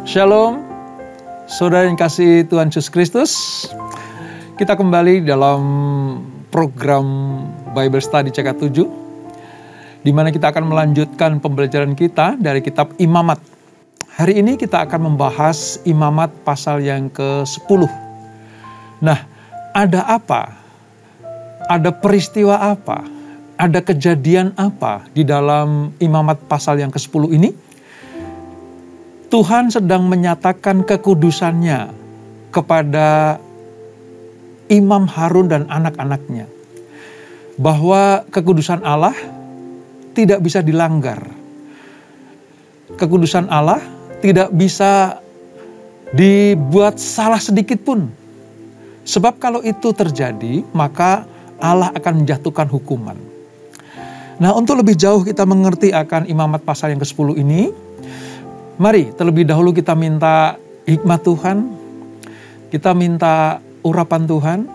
Shalom, saudara yang kasih Tuhan Yesus Kristus. Kita kembali dalam program Bible Study CK7, di mana kita akan melanjutkan pembelajaran kita dari kitab Imamat. Hari ini kita akan membahas Imamat pasal yang ke-10. Nah, ada apa? Ada peristiwa apa? Ada kejadian apa di dalam Imamat pasal yang ke-10 ini? Tuhan sedang menyatakan kekudusannya kepada Imam Harun dan anak-anaknya. Bahwa kekudusan Allah tidak bisa dilanggar. Kekudusan Allah tidak bisa dibuat salah sedikit pun. Sebab kalau itu terjadi, maka Allah akan menjatuhkan hukuman. Nah, untuk lebih jauh kita mengerti akan Imamat pasal yang ke-10 ini, mari terlebih dahulu kita minta hikmat Tuhan, kita minta urapan Tuhan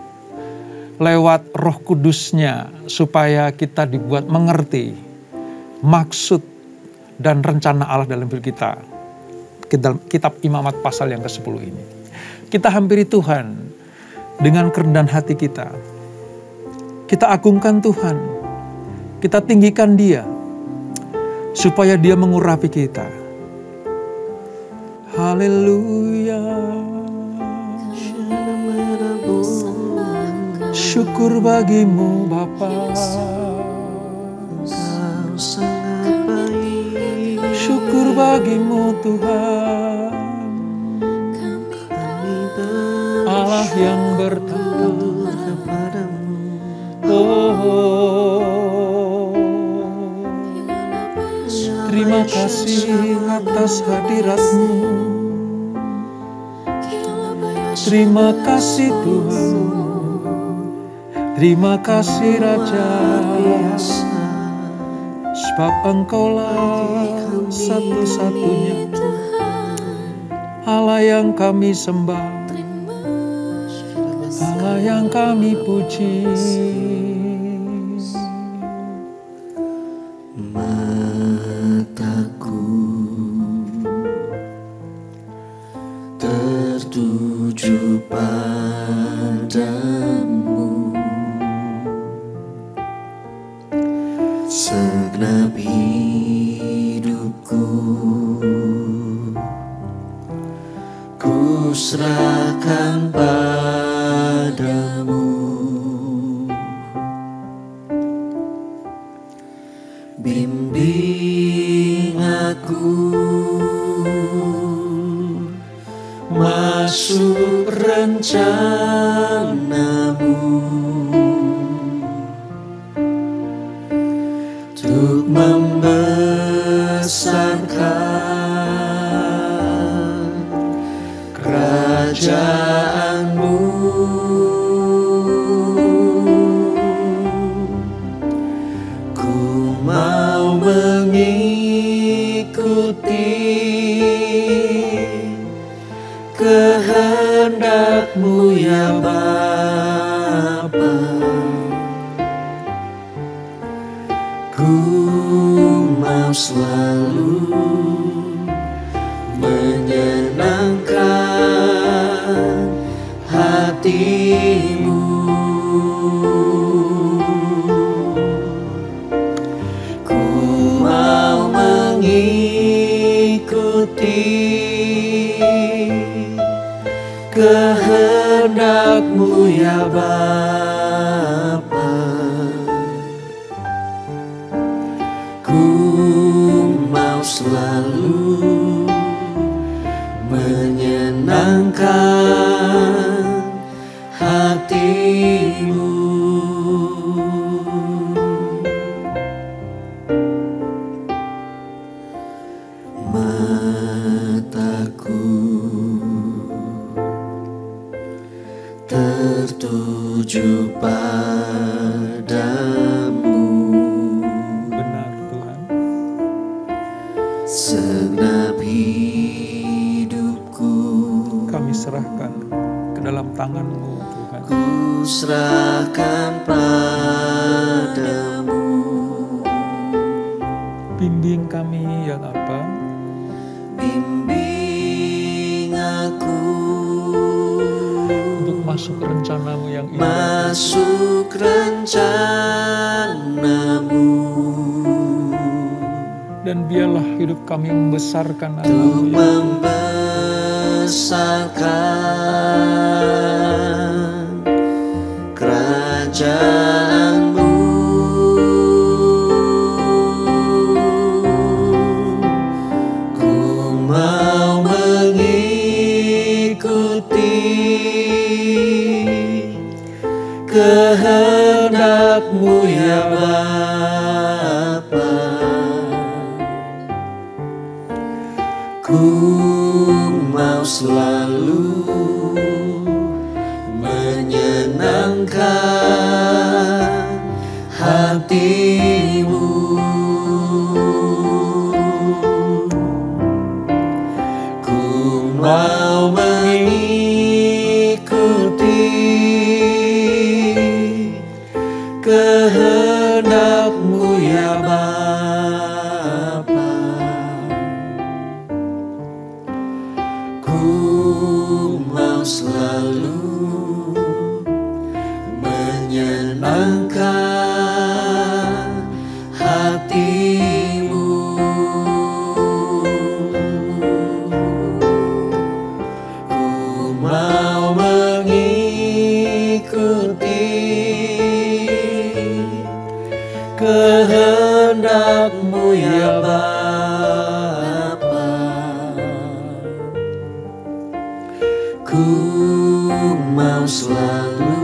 lewat Roh Kudus-Nya supaya kita dibuat mengerti maksud dan rencana Allah dalam hidup kita. Kitab Imamat pasal yang ke-10 ini. Kita hampiri Tuhan dengan kerendahan hati kita. Kita agungkan Tuhan, kita tinggikan Dia supaya Dia mengurapi kita. Haleluya. Syukur bagimu Bapa. Syukur bagimu Tuhan. Allah yang bertata. Oh, terima kasih atas hadirat-Mu. Terima kasih Tuhan, terima kasih Raja, sebab Engkaulah satu-satunya Allah yang kami sembah, Allah yang kami puji. Tertuju padamu, segenap hidupku ku serahkan padamu. Bimbing aku masuk rencana-Mu, untuk membesarkan kerajaan-Mu. Ku mau mengikuti kehendak-Mu ya Bapa. Ku mau selalu menyenangkan hati-Mu. Ku mau mengikuti kehendak-Mu ya Bapa. Ku mau selalu menyenangkan hati-Mu. Mataku tertuju padamu. Benar Tuhan. Segenap hidupku Kami serahkan ke dalam tangan-Mu Tuhan. ku serahkan padamu. Bimbing kami ya Bapa. Bimbing masuk rencanamu yang indah. masuk rencanamu. Dan biarlah hidup kami membesarkan Untuk namamu ya Tuhan. membesarkan kerajaanmu. Ku mau mengikuti kehendak-Mu ya Bapa. Ku mau selalu menyenangkan hati-Mu. Ku mau mengikuti kehendak-Mu ya Bapa. Ku mau selalu menyenangkan hati-Mu. Ku mau mengikuti kehendak-Mu ya Bapa. Ku mau selalu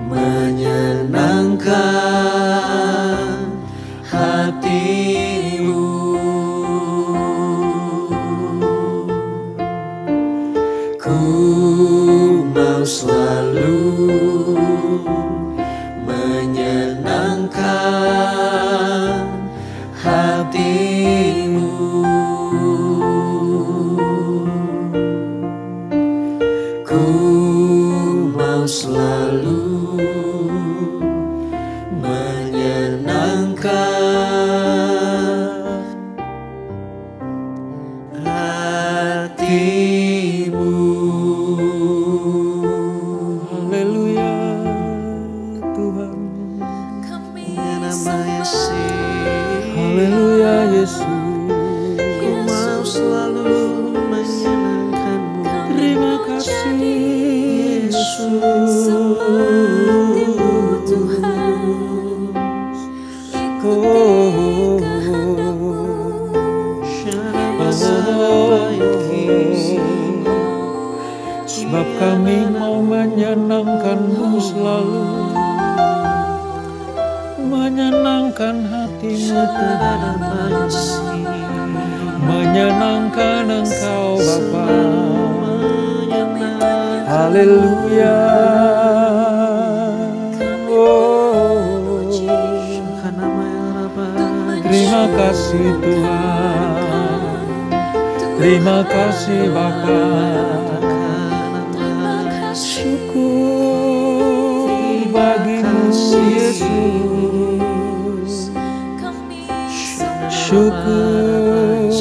menyenangkan hati-Mu. Ku mau selalu menyenangkan hati-Mu. Ku mau selalu menyenangkan hati-Mu. Haleluya Tuhan. Nama Yesus. Haleluya Yesus. Ku mau selalu menyenangkan-Mu. Terima kasih Yesus. Sebab kami mau menyenangkan-Mu selalu, menyenangkan hati-Mu Tuhan, menyenangkan Engkau Bapa. Haleluya. Oh, terima kasih Tuhan, terima kasih Bapa. Syukur bagi-Mu Yesus, syukur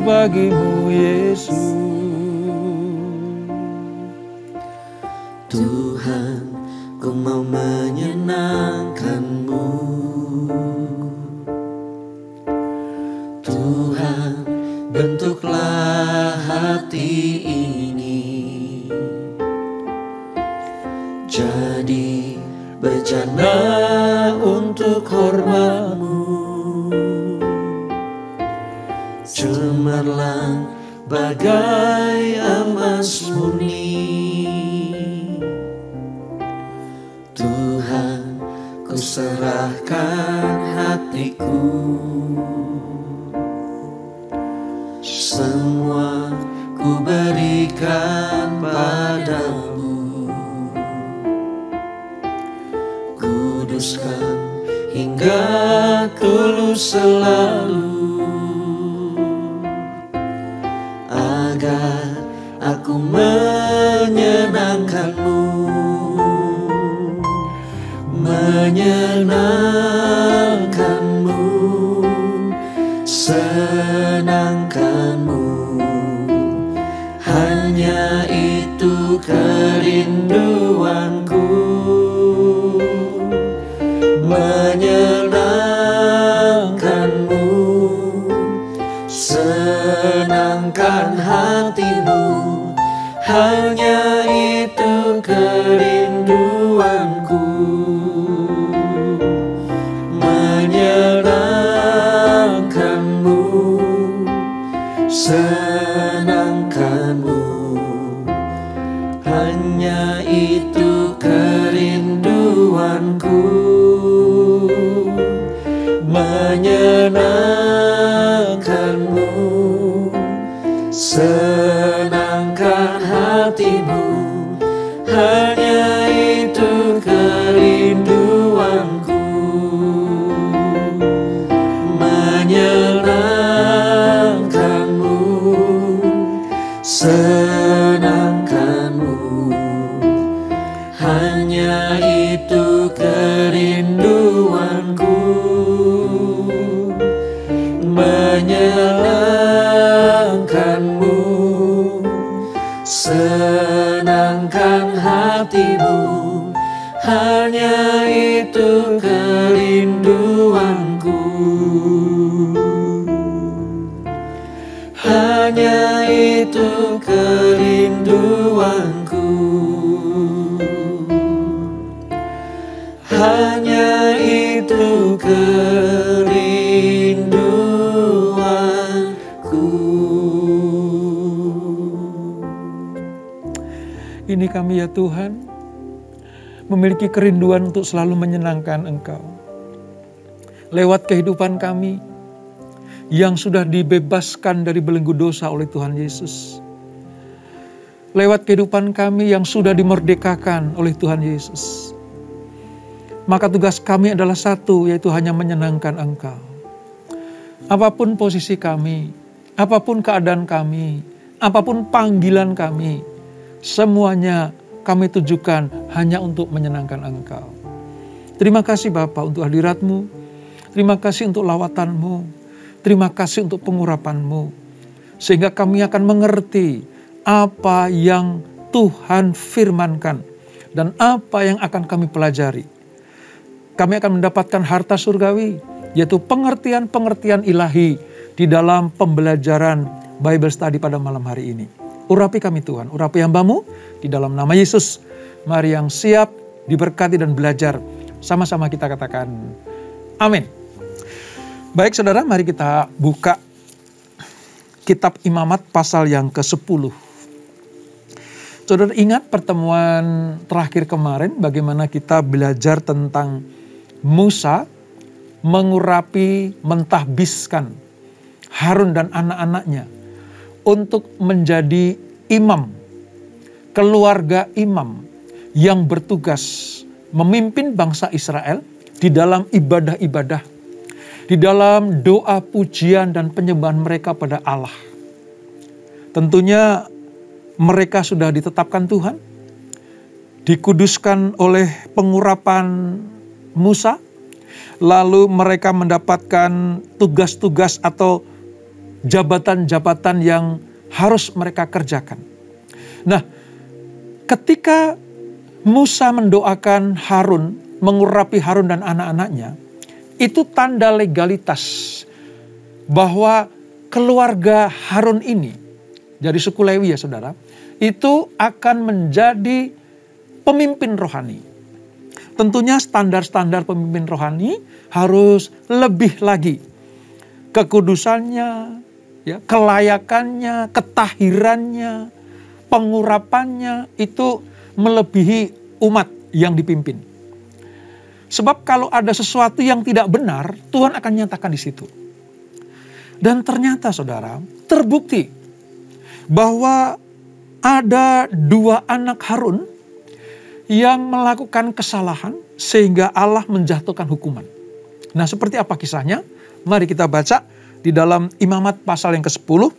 bagi-Mu Yesus. Tuhan, ku mau menyenangkan-Mu. Tuhan, bentuklah hati ini jadi bejana untuk hormat-Mu. Cemerlang bagai emas murni. Tuhan, ku serahkan hatiku. Semua ku berikan padamu. Kuduskan hingga tulus selalu, agar aku menyenangkan-Mu, menyenangkan-Mu, senangkan-Mu. Hanya itu kerinduanku, menyenangkanmu, senangkan hatimu, hanya itu kerinduanku, menyenangkanmu, senangkanmu, hanya itu kerinduanku, menyenangkanmu, senangkan hatimu, hanya itu kerinduanku, menyenangkanmu, senangkanmu, hanya itu kerinduanku, menyenangkanmu, senangkan hatimu, hanya itu kerinduanku, hanya itu kerinduanku, hanya itu kerinduanku. Ini kami ya Tuhan, memiliki kerinduan untuk selalu menyenangkan Engkau. Lewat kehidupan kami yang sudah dibebaskan dari belenggu dosa oleh Tuhan Yesus. Lewat kehidupan kami yang sudah dimerdekakan oleh Tuhan Yesus. Maka tugas kami adalah satu, yaitu hanya menyenangkan Engkau. Apapun posisi kami, apapun keadaan kami, apapun panggilan kami, semuanya kami tujukan hanya untuk menyenangkan Engkau. Terima kasih Bapa untuk hadirat-Mu. Terima kasih untuk lawatan-Mu. Terima kasih untuk pengurapan-Mu. Sehingga kami akan mengerti apa yang Tuhan firmankan dan apa yang akan kami pelajari. Kami akan mendapatkan harta surgawi, yaitu pengertian-pengertian ilahi di dalam pembelajaran Bible Study pada malam hari ini. Urapi kami Tuhan, urapi hamba-Mu di dalam nama Yesus. Mari yang siap diberkati dan belajar. Sama-sama kita katakan amin. Baik saudara, mari kita buka kitab Imamat pasal yang ke-10. Saudara ingat pertemuan terakhir kemarin bagaimana kita belajar tentang Musa mengurapi, mentahbiskan Harun dan anak-anaknya untuk menjadi imam, keluarga imam yang bertugas memimpin bangsa Israel di dalam ibadah-ibadah, di dalam doa pujian dan penyembahan mereka pada Allah. Tentunya mereka sudah ditetapkan Tuhan, dikuduskan oleh pengurapan Musa, lalu mereka mendapatkan tugas-tugas atau jabatan-jabatan yang harus mereka kerjakan. Nah, ketika Musa mendoakan Harun, mengurapi Harun dan anak-anaknya, itu tanda legalitas bahwa keluarga Harun ini, dari suku Lewi ya saudara, itu akan menjadi pemimpin rohani. Tentunya standar-standar pemimpin rohani harus lebih lagi. Kekudusannya, ya, kelayakannya, ketahirannya, pengurapannya itu melebihi umat yang dipimpin. Sebab kalau ada sesuatu yang tidak benar, Tuhan akan nyatakan di situ. Dan ternyata saudara, terbukti bahwa ada 2 anak Harun yang melakukan kesalahan sehingga Allah menjatuhkan hukuman. Nah, seperti apa kisahnya? Mari kita baca di dalam Imamat pasal yang ke-10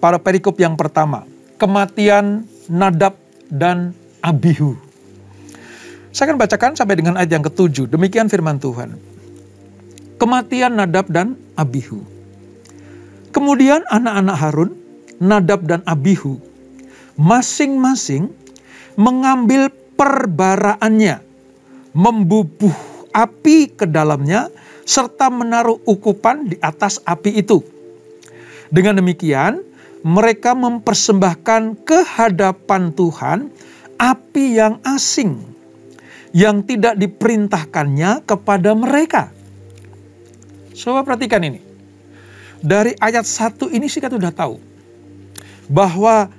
pada perikop yang pertama, kematian Nadab dan Abihu. Saya akan bacakan sampai dengan ayat yang ke-7. Demikian firman Tuhan. Kematian Nadab dan Abihu. Kemudian anak-anak Harun, Nadab dan Abihu, masing-masing mengambil perbaraannya, membubuh api ke dalamnya, serta menaruh ukupan di atas api itu. Dengan demikian, mereka mempersembahkan ke hadapan Tuhan api yang asing, yang tidak diperintahkannya kepada mereka. Coba perhatikan ini. Dari ayat 1 ini sih kita sudah tahu bahwa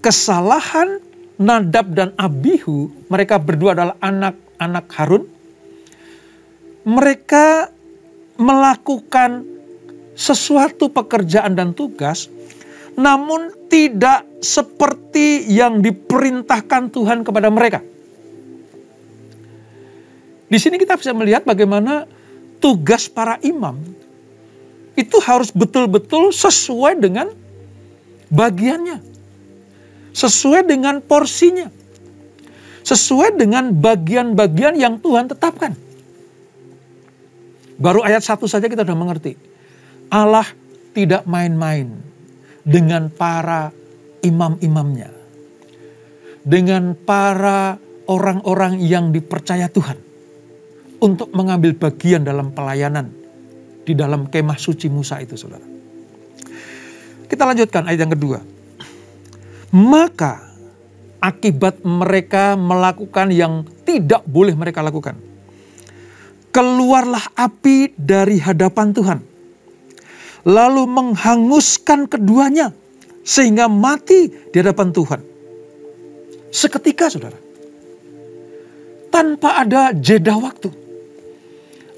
kesalahan Nadab dan Abihu, mereka berdua adalah anak-anak Harun. Mereka melakukan sesuatu pekerjaan dan tugas, namun tidak seperti yang diperintahkan Tuhan kepada mereka. Di sini kita bisa melihat bagaimana tugas para imam itu harus betul-betul sesuai dengan bagiannya, sesuai dengan porsinya, sesuai dengan bagian-bagian yang Tuhan tetapkan. Baru ayat 1 saja kita sudah mengerti. Allah tidak main-main dengan para imam-imamnya, dengan para orang-orang yang dipercaya Tuhan untuk mengambil bagian dalam pelayanan di dalam kemah suci Musa itu, saudara. Kita lanjutkan ayat yang kedua. Maka akibat mereka melakukan yang tidak boleh mereka lakukan, keluarlah api dari hadapan Tuhan, lalu menghanguskan keduanya sehingga mati di hadapan Tuhan. Seketika, saudara, tanpa ada jeda waktu,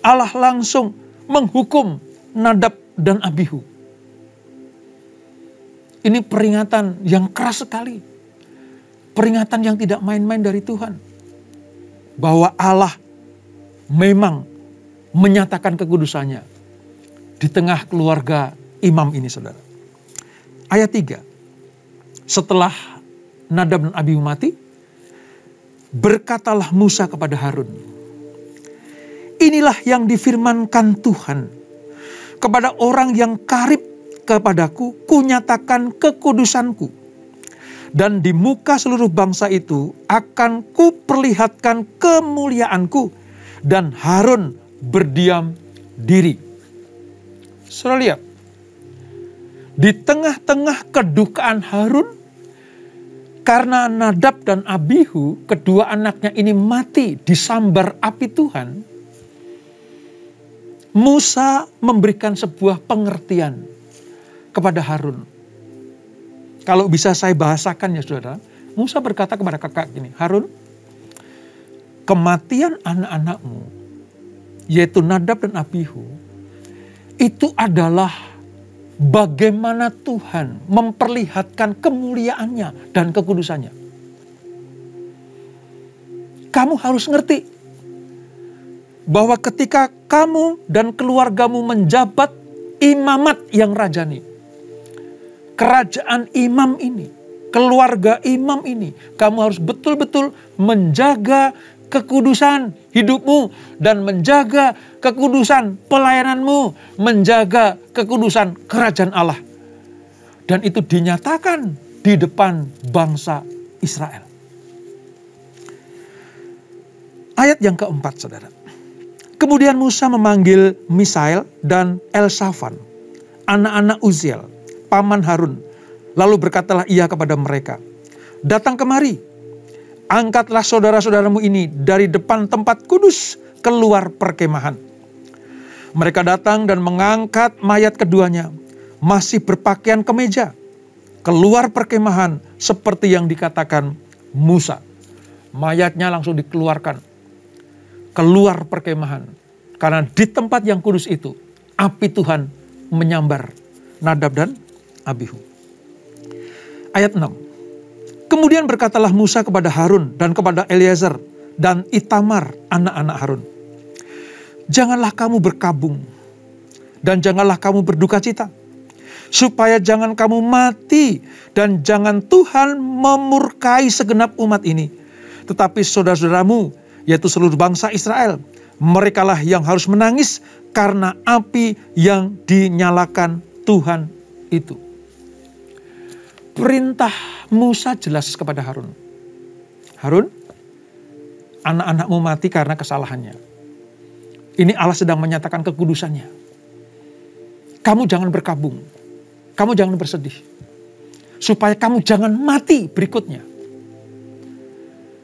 Allah langsung menghukum Nadab dan Abihu. Ini peringatan yang keras sekali. Peringatan yang tidak main-main dari Tuhan. Bahwa Allah memang menyatakan kekudusannya di tengah keluarga imam ini, saudara. Ayat 3. Setelah Nadab dan Abihu mati, berkatalah Musa kepada Harun, inilah yang difirmankan Tuhan, kepada orang yang karib kepadaku, kunyatakan kekudusanku. Dan di muka seluruh bangsa itu akan kuperlihatkan kemuliaanku. Dan Harun berdiam diri. Saudara lihat, di tengah-tengah kedukaan Harun, karena Nadab dan Abihu, kedua anaknya ini mati disambar api Tuhan, Musa memberikan sebuah pengertian kepada Harun. Kalau bisa saya bahasakan ya saudara, Musa berkata kepada kakak gini, Harun, kematian anak-anakmu, yaitu Nadab dan Abihu, itu adalah bagaimana Tuhan memperlihatkan kemuliaannya dan kekudusannya. Kamu harus ngerti bahwa ketika kamu dan keluargamu menjabat imamat yang rajani, kerajaan imam ini, keluarga imam ini, kamu harus betul-betul menjaga kekudusan hidupmu dan menjaga kekudusan pelayananmu, menjaga kekudusan kerajaan Allah. Dan itu dinyatakan di depan bangsa Israel. Ayat yang keempat, saudara. Kemudian Musa memanggil Misael dan Elsafan, anak-anak Uziel, paman Harun. Lalu berkatalah ia kepada mereka, datang kemari, angkatlah saudara-saudaramu ini dari depan tempat kudus keluar perkemahan. Mereka datang dan mengangkat mayat keduanya, masih berpakaian kemeja, keluar perkemahan seperti yang dikatakan Musa. Mayatnya langsung dikeluarkan, keluar perkemahan. Karena di tempat yang kudus itu, api Tuhan menyambar Nadab dan Abihu. Ayat 6. Kemudian berkatalah Musa kepada Harun dan kepada Eleazar dan Itamar anak-anak Harun, janganlah kamu berkabung dan janganlah kamu berduka cita, supaya jangan kamu mati dan jangan Tuhan memurkai segenap umat ini. Tetapi saudara-saudaramu, yaitu seluruh bangsa Israel, merekalah yang harus menangis karena api yang dinyalakan Tuhan itu. Perintah Musa jelas kepada Harun. Harun, anak-anakmu mati karena kesalahannya. Ini Allah sedang menyatakan kekudusannya. Kamu jangan berkabung. Kamu jangan bersedih. Supaya kamu jangan mati berikutnya.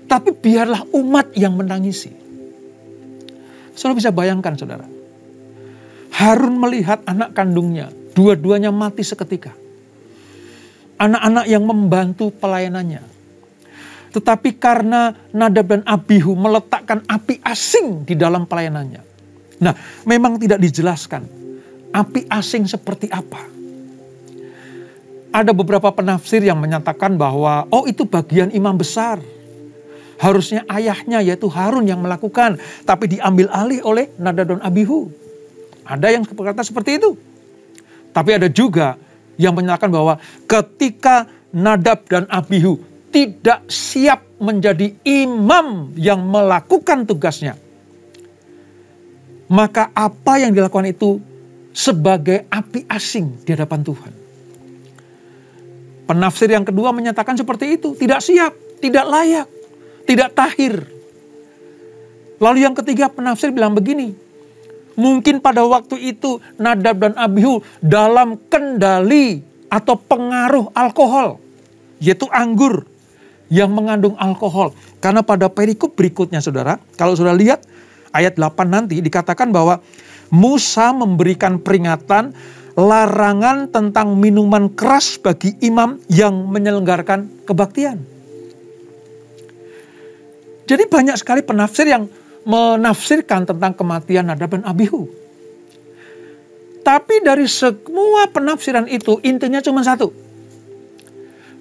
Tapi biarlah umat yang menangisi. Saudara bisa bayangkan, saudara. Harun melihat anak kandungnya. Dua-duanya mati seketika. Anak-anak yang membantu pelayanannya. Tetapi karena Nadab dan Abihu meletakkan api asing di dalam pelayanannya. Nah, memang tidak dijelaskan api asing seperti apa. Ada beberapa penafsir yang menyatakan bahwa itu bagian imam besar. Harusnya ayahnya yaitu Harun yang melakukan, tapi diambil alih oleh Nadab dan Abihu. Ada yang berkata seperti itu. Tapi ada juga yang menyatakan bahwa ketika Nadab dan Abihu tidak siap menjadi imam yang melakukan tugasnya, maka apa yang dilakukan itu sebagai api asing di hadapan Tuhan. Penafsir yang kedua menyatakan seperti itu, tidak siap, tidak layak, tidak tahir. Lalu yang ketiga penafsir bilang begini, mungkin pada waktu itu Nadab dan Abihu dalam kendali atau pengaruh alkohol, yaitu anggur yang mengandung alkohol. Karena pada perikop berikutnya, saudara, kalau saudara lihat ayat 8 nanti dikatakan bahwa Musa memberikan peringatan larangan tentang minuman keras bagi imam yang menyelenggarakan kebaktian. Jadi banyak sekali penafsir yang menafsirkan tentang kematian Nadab dan Abihu. Tapi dari semua penafsiran itu intinya cuma satu.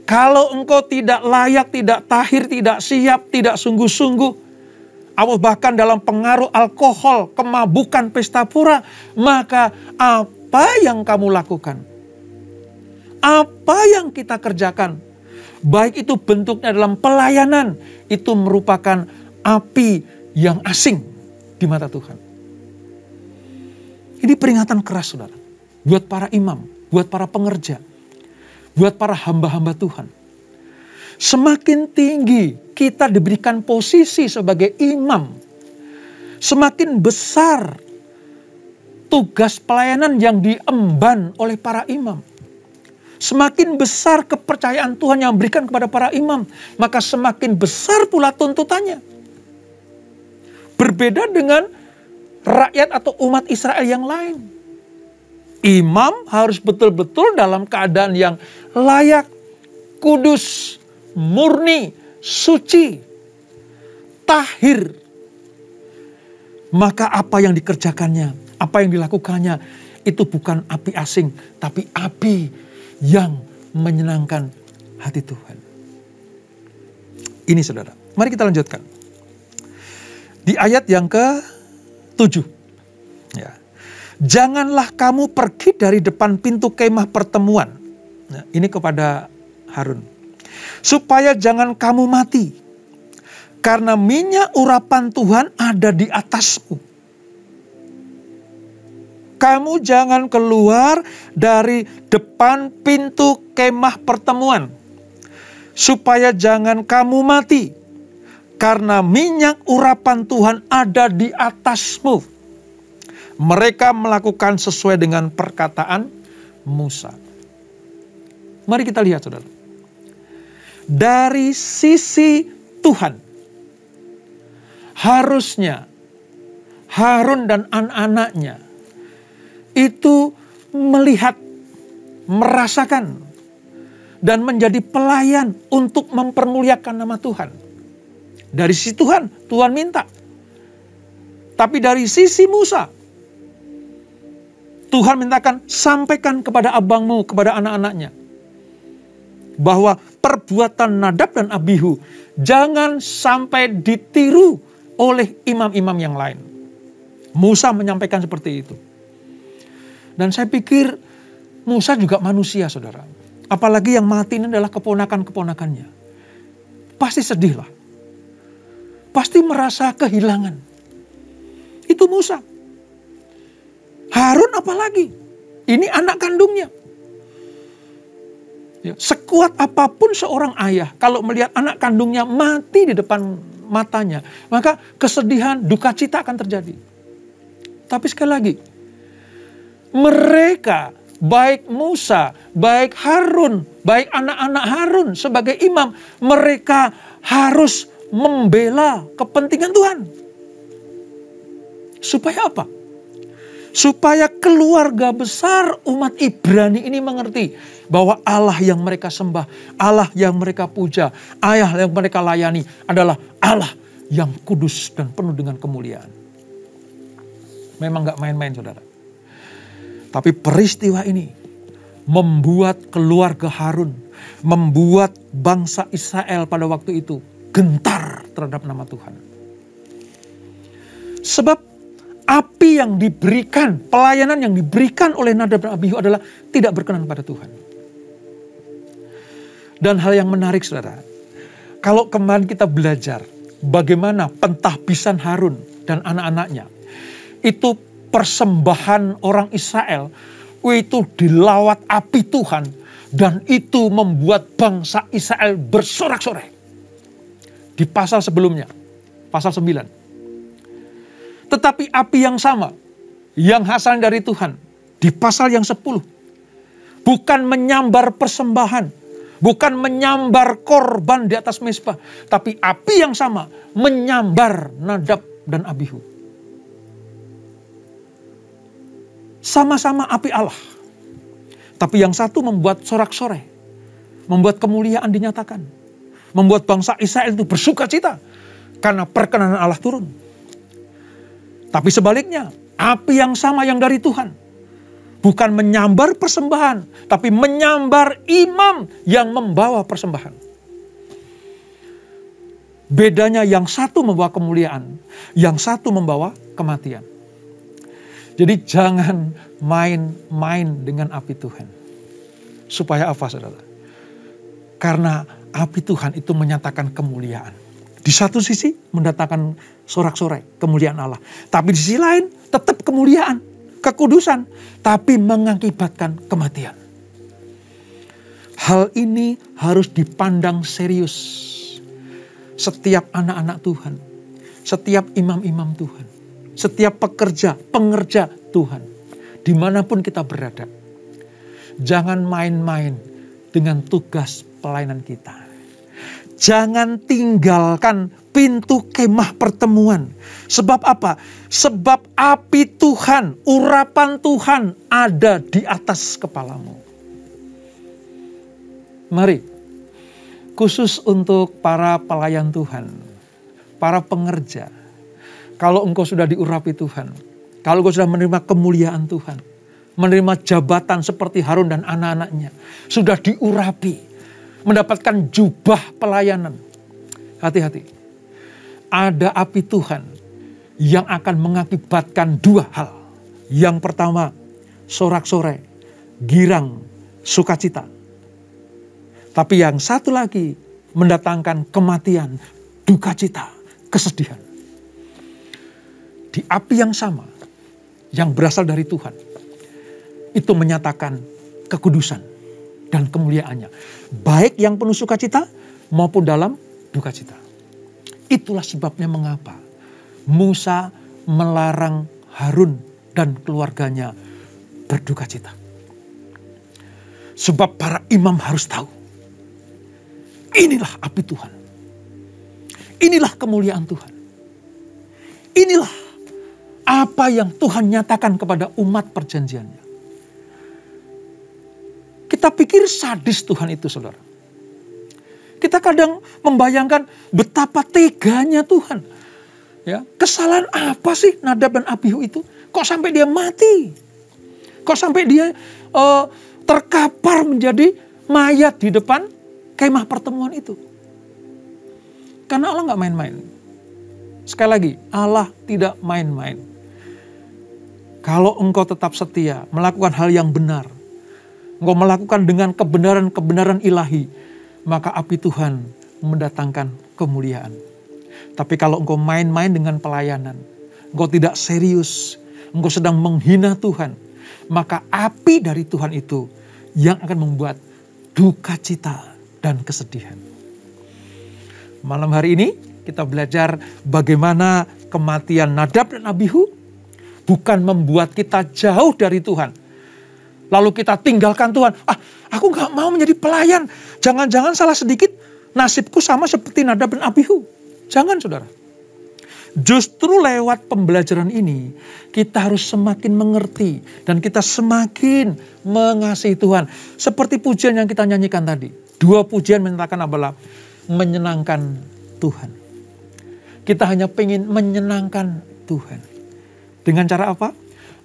Kalau engkau tidak layak, tidak tahir, tidak siap, tidak sungguh-sungguh, atau bahkan dalam pengaruh alkohol, kemabukan, pesta pura, maka apa yang kamu lakukan? Apa yang kita kerjakan? Baik itu bentuknya dalam pelayanan, itu merupakan api yang asing di mata Tuhan. Ini peringatan keras, saudara. Buat para imam, buat para pengerja, buat para hamba-hamba Tuhan. Semakin tinggi kita diberikan posisi sebagai imam, semakin besar tugas pelayanan yang diemban oleh para imam. Semakin besar kepercayaan Tuhan yang diberikan kepada para imam, maka semakin besar pula tuntutannya. Berbeda dengan rakyat atau umat Israel yang lain. Imam harus betul-betul dalam keadaan yang layak, kudus, murni, suci, tahir. Maka apa yang dikerjakannya, apa yang dilakukannya, itu bukan api asing, tapi api yang menyenangkan hati Tuhan. Ini, saudara. Mari kita lanjutkan. Di ayat yang ke-7. Ya. Janganlah kamu pergi dari depan pintu kemah pertemuan. Nah, ini kepada Harun. Supaya jangan kamu mati. Karena minyak urapan Tuhan ada di atasmu. Kamu jangan keluar dari depan pintu kemah pertemuan. Supaya jangan kamu mati. Karena minyak urapan Tuhan ada di atasmu. Mereka melakukan sesuai dengan perkataan Musa. Mari kita lihat, saudara. Dari sisi Tuhan, harusnya Harun dan anak-anaknya itu melihat, merasakan, dan menjadi pelayan untuk mempermuliakan nama Tuhan. Dari sisi Tuhan, Tuhan minta. Tapi dari sisi Musa, Tuhan mintakan, sampaikan kepada abangmu, kepada anak-anaknya, bahwa perbuatan Nadab dan Abihu jangan sampai ditiru oleh imam-imam yang lain. Musa menyampaikan seperti itu. Dan saya pikir Musa juga manusia, saudara. Apalagi yang mati ini adalah keponakan-keponakannya. Pasti sedih lah. Pasti merasa kehilangan. Itu Musa. Harun apalagi? Ini anak kandungnya. Ya, sekuat apapun seorang ayah kalau melihat anak kandungnya mati di depan matanya, maka kesedihan, duka cita akan terjadi. Tapi sekali lagi, mereka, baik Musa, baik Harun, baik anak-anak Harun sebagai imam, mereka harus membela kepentingan Tuhan. Supaya apa? Supaya keluarga besar umat Ibrani ini mengerti bahwa Allah yang mereka sembah, Allah yang mereka puja, Allah yang mereka layani adalah Allah yang kudus dan penuh dengan kemuliaan. Memang gak main-main, saudara. Tapi peristiwa ini membuat keluarga Harun, membuat bangsa Israel pada waktu itu gentar terhadap nama Tuhan. Sebab api yang diberikan, pelayanan yang diberikan oleh Nadab dan Abihu adalah tidak berkenan pada Tuhan. Dan hal yang menarik, saudara, kalau kemarin kita belajar bagaimana pentahbisan Harun dan anak-anaknya, itu persembahan orang Israel, itu dilawat api Tuhan, dan itu membuat bangsa Israel bersorak-sorai. Di pasal sebelumnya, pasal 9. Tetapi api yang sama, yang hasilnya dari Tuhan, di pasal yang 10, bukan menyambar persembahan, bukan menyambar korban di atas mezbah, tapi api yang sama menyambar Nadab dan Abihu. Sama-sama api Allah. Tapi yang satu membuat sorak-sorai, membuat kemuliaan dinyatakan, membuat bangsa Israel itu bersuka cita karena perkenanan Allah turun. Tapi sebaliknya, api yang sama yang dari Tuhan, bukan menyambar persembahan, tapi menyambar imam yang membawa persembahan. Bedanya yang satu membawa kemuliaan, yang satu membawa kematian. Jadi jangan main-main dengan api Tuhan. Supaya apa, saudara? Karena api Tuhan itu menyatakan kemuliaan. Di satu sisi mendatangkan sorak-sorai, kemuliaan Allah. Tapi di sisi lain tetap kemuliaan, kekudusan. Tapi mengakibatkan kematian. Hal ini harus dipandang serius. Setiap anak-anak Tuhan, setiap imam-imam Tuhan, setiap pekerja, pengerja Tuhan, dimanapun kita berada. Jangan main-main dengan tugas pelayanan kita. Jangan tinggalkan pintu kemah pertemuan. Sebab apa? Sebab api Tuhan, urapan Tuhan ada di atas kepalamu. Mari, khusus untuk para pelayan Tuhan, para pengerja, kalau engkau sudah diurapi Tuhan, kalau engkau sudah menerima kemuliaan Tuhan, menerima jabatan seperti Harun dan anak-anaknya, sudah diurapi, mendapatkan jubah pelayanan. Hati-hati. Ada api Tuhan yang akan mengakibatkan dua hal. Yang pertama, sorak-sorai, girang, sukacita. Tapi yang satu lagi mendatangkan kematian, duka cita, kesedihan. Di api yang sama, yang berasal dari Tuhan, itu menyatakan kekudusan dan kemuliaannya. Baik yang penuh sukacita maupun dalam duka cita. Itulah sebabnya mengapa Musa melarang Harun dan keluarganya berduka cita. Sebab para imam harus tahu. Inilah api Tuhan. Inilah kemuliaan Tuhan. Inilah apa yang Tuhan nyatakan kepada umat perjanjiannya. Kita pikir sadis Tuhan itu, saudara. Kita kadang membayangkan betapa teganya Tuhan. Ya, kesalahan apa sih Nadab dan Abihu itu? Kok sampai dia mati? Kok sampai dia terkapar menjadi mayat di depan kemah pertemuan itu? Karena Allah gak main-main. Sekali lagi, Allah tidak main-main. Kalau engkau tetap setia, melakukan hal yang benar, engkau melakukan dengan kebenaran-kebenaran ilahi, maka api Tuhan mendatangkan kemuliaan. Tapi kalau engkau main-main dengan pelayanan, engkau tidak serius, engkau sedang menghina Tuhan, maka api dari Tuhan itu yang akan membuat duka cita, dan kesedihan. Malam hari ini kita belajar bagaimana kematian Nadab dan Abihu bukan membuat kita jauh dari Tuhan. Lalu kita tinggalkan Tuhan. Aku gak mau menjadi pelayan. Jangan-jangan salah sedikit nasibku sama seperti Nadab dan Abihu. Jangan, saudara. Justru lewat pembelajaran ini kita harus semakin mengerti dan kita semakin mengasihi Tuhan. Seperti pujian yang kita nyanyikan tadi. 2 pujian menyatakan adalah menyenangkan Tuhan. Kita hanya pengen menyenangkan Tuhan. Dengan cara apa?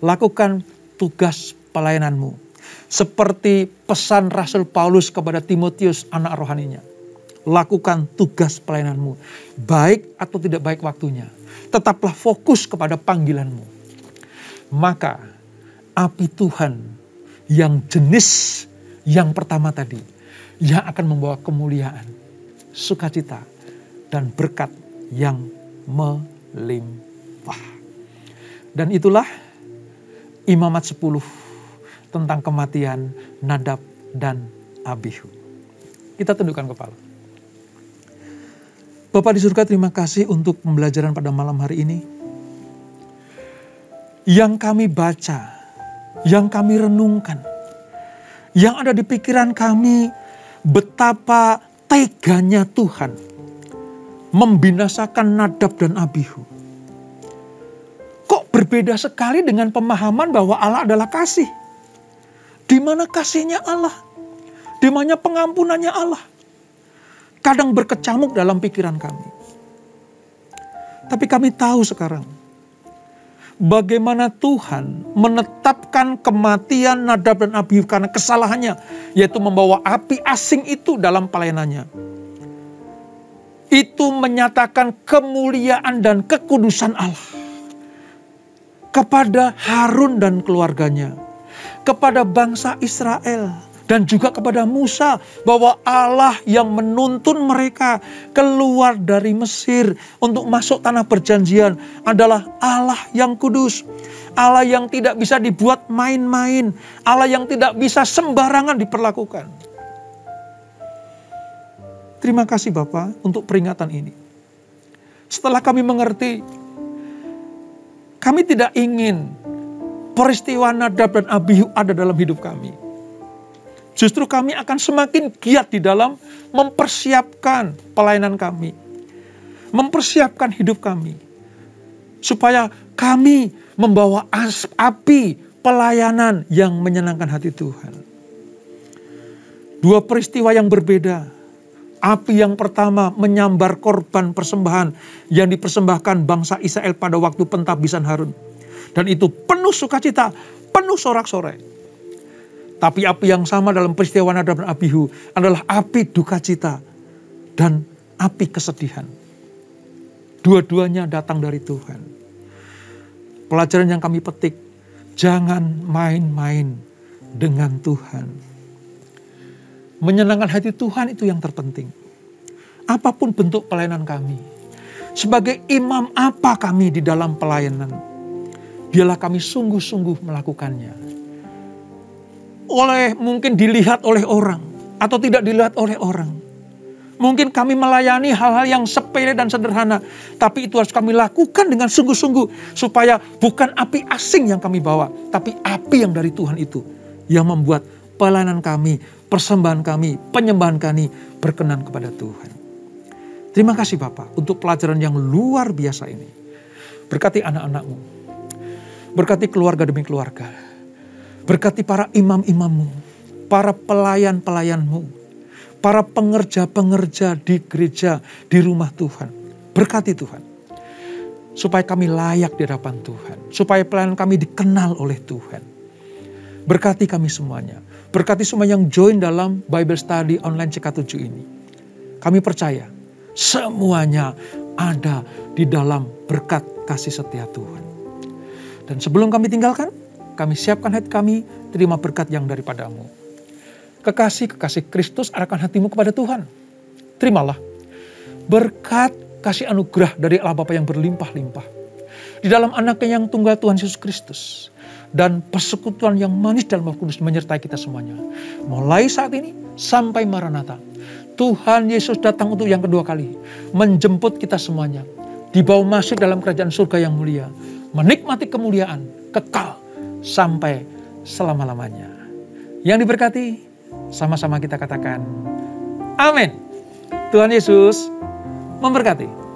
Lakukan tugas pelayananmu. Seperti pesan Rasul Paulus kepada Timotius, anak rohaninya. Lakukan tugas pelayananmu. Baik atau tidak baik waktunya. Tetaplah fokus kepada panggilanmu. Maka api Tuhan yang jenis yang pertama tadi, yang akan membawa kemuliaan, sukacita, dan berkat yang melimpah. Dan itulah Imamat 10 tentang kematian Nadab dan Abihu. Kita tundukkan kepala. Bapa di surga, terima kasih untuk pembelajaran pada malam hari ini. Yang kami baca, yang kami renungkan, yang ada di pikiran kami, betapa teganya Tuhan membinasakan Nadab dan Abihu. Kok berbeda sekali dengan pemahaman bahwa Allah adalah kasih? Di mana kasihnya Allah? Di mana pengampunannya Allah? Kadang berkecamuk dalam pikiran kami. Tapi kami tahu sekarang bagaimana Tuhan menetapkan kematian Nadab dan Abihu karena kesalahannya, yaitu membawa api asing itu dalam pelayanannya. Itu menyatakan kemuliaan dan kekudusan Allah kepada Harun dan keluarganya, kepada bangsa Israel, dan juga kepada Musa, bahwa Allah yang menuntun mereka keluar dari Mesir untuk masuk tanah perjanjian adalah Allah yang kudus, Allah yang tidak bisa dibuat main-main, Allah yang tidak bisa sembarangan diperlakukan. Terima kasih Bapa untuk peringatan ini. Setelah kami mengerti, kami tidak ingin peristiwa Nadab dan Abihu ada dalam hidup kami. Justru kami akan semakin giat di dalam mempersiapkan pelayanan kami. Mempersiapkan hidup kami. Supaya kami membawa api pelayanan yang menyenangkan hati Tuhan. 2 peristiwa yang berbeda. Api yang pertama menyambar korban persembahan yang dipersembahkan bangsa Israel pada waktu pentabisan Harun. Dan itu penuh sukacita, penuh sorak-sorai. Tapi api yang sama dalam peristiwa Nadab dan Abihu adalah api duka cita dan api kesedihan. Dua-duanya datang dari Tuhan. Pelajaran yang kami petik, jangan main-main dengan Tuhan. Menyenangkan hati Tuhan itu yang terpenting. Apapun bentuk pelayanan kami. Sebagai imam apa kami di dalam pelayanan. Biarlah kami sungguh-sungguh melakukannya. Mungkin dilihat oleh orang. Atau tidak dilihat oleh orang. Mungkin kami melayani hal-hal yang sepele dan sederhana. Tapi itu harus kami lakukan dengan sungguh-sungguh. Supaya bukan api asing yang kami bawa. Tapi api yang dari Tuhan itu. Yang membuat pelayanan kami, persembahan kami, penyembahan kami berkenan kepada Tuhan. Terima kasih Bapak untuk pelajaran yang luar biasa ini. Berkati anak-anakmu. Berkati keluarga demi keluarga. Berkati para imam-imammu. Para pelayan-pelayanmu. Para pengerja-pengerja di gereja, di rumah Tuhan. Berkati Tuhan. Supaya kami layak di hadapan Tuhan. Supaya pelayanan kami dikenal oleh Tuhan. Berkati kami semuanya. Berkati semua yang join dalam Bible Study online CK7 ini. Kami percaya semuanya ada di dalam berkat kasih setia Tuhan. Dan sebelum kami tinggalkan, kami siapkan hati kami terima berkat yang daripadamu. Kekasih Kristus arahkan hatimu kepada Tuhan. Terimalah berkat kasih anugerah dari Allah Bapa yang berlimpah-limpah. Di dalam anaknya yang tunggal Tuhan Yesus Kristus. Dan persekutuan yang manis dalam Roh Kudus menyertai kita semuanya. Mulai saat ini sampai Maranatha. Tuhan Yesus datang untuk yang kedua kali, menjemput kita semuanya, dibawa masuk dalam kerajaan surga yang mulia, menikmati kemuliaan kekal sampai selama-lamanya. Yang diberkati, sama-sama kita katakan amin. Tuhan Yesus memberkati.